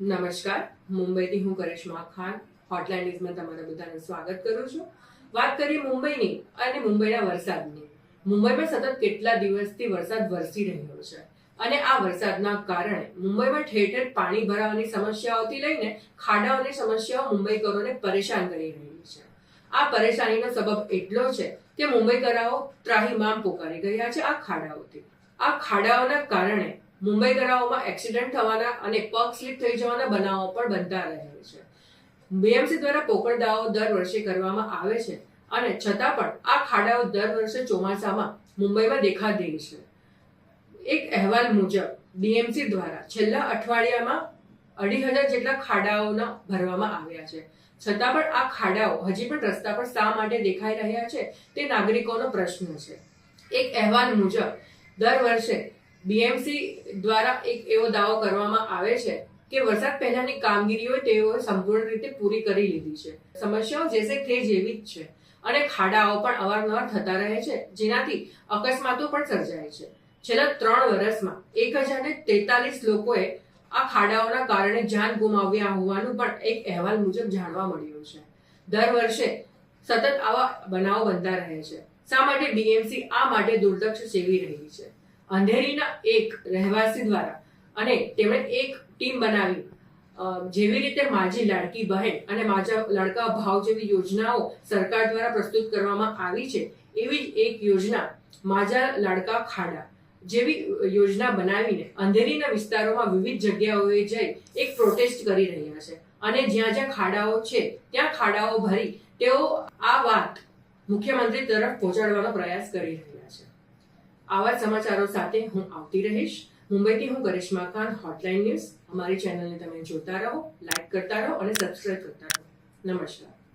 નમસ્કાર, મુંબઈથી હું કરિશ્મા ખાન હોટલાઇન ન્યૂઝમાં તમારા બધાનું સ્વાગત કરું છું. વાત કરીએ મુંબઈની અને મુંબઈના વરસાદની. મુંબઈમાં સતત કેટલા દિવસથી વરસાદ વરસી રહ્યો છે અને આ વરસાદના કારણે મુંબઈમાં ઠેર ઠેર પાણી ભરાવાની સમસ્યાઓથી લઈને ખાડાઓની સમસ્યાઓ મુંબઈકરોને પરેશાન કરી રહી છે. આ પરેશાનીનો સબબ એટલો છે કે મુંબઈકરાઓ ત્રાહિમામ પોકારી ગયા છે આ ખાડાઓથી. આ ખાડાઓના કારણે મુંબઈકરાઓમાં એક્સિડન્ટ થવાના અને પગ સ્લીપ થઈ જવાના બનાવો પણ બનતા રહે છે. બીએમસી દ્વારા પોકળદાવો દર વર્ષે કરવામાં આવે છે અને છતાં પણ આ ખાડાઓ દર વર્ષે ચોમાસામાં મુંબઈમાં દેખાઈ દે છે. એક અહેવાલ મુજબ બીએમસી દ્વારા છેલ્લા અઠવાડિયામાં 2,500 જેટલા ખાડાઓના ભરવામાં આવ્યા છે. છતાં પણ આ ખાડાઓ હજી પણ રસ્તા પર શા માટે દેખાઈ રહ્યા છે તે નાગરિકોનો પ્રશ્ન છે. એક અહેવાલ મુજબ દર વર્ષે બીએમસી દ્વારા એક એવો દાવો કરવામાં આવે છે કે વરસાદ પહેલાની કામગીરીઓ તેઓએ સંપૂર્ણ રીતે પૂરી કરી લીધી છે. સમસ્યાઓ જેસે તે જેવી જ છે અને ખાડાઓ પણ અવારનવાર થતા રહે છે, જેનાથી અકસ્માતો પણ સર્જાય છે. છેલ્લા 3 વર્ષમાં 1,043 લોકોએ આ ખાડાઓના કારણે જાન ગુમાવ્યા હોવાનું પણ એક અહેવાલ મુજબ જાણવા મળ્યું છે. દર વર્ષે સતત આવા બનાવો બનતા રહે છે. શા માટે બીએમસી આ માટે દુર્લક્ષ સેવી રહી છે? અંધેરીના એક રહેવાસી દ્વારા અને તેમણે એક ટીમ બનાવી જેવી રીતે માજી લાડકી બહેન અને માજા લાડકા ભાવ જેવી યોજનાઓ સરકાર દ્વારા પ્રસ્તુત કરવામાં આવી છે, એવી જ એક યોજના માજા લાડકા ખાડા જેવી યોજના બનાવીને અંધેરીના વિસ્તારોમાં વિવિધ જગ્યાઓએ જઈ એક પ્રોટેસ્ટ કરી રહ્યા છે અને જ્યાં જ્યાં ખાડાઓ છે ત્યાં ખાડાઓ ભરી તેઓ આ વાત મુખ્યમંત્રી તરફ પહોંચાડવાનો પ્રયાસ કરી રહ્યા છે. આવા સમાચારો સાથે હું આવતી રહીશ. મુંબઈથી હું કરિશ્મા ખાન, હોટલાઇન ન્યૂઝ. અમારી ચેનલને તમે જોતા રહો, લાઈક કરતા રહો અને સબસ્ક્રાઇબ કરતા રહો. નમસ્કાર.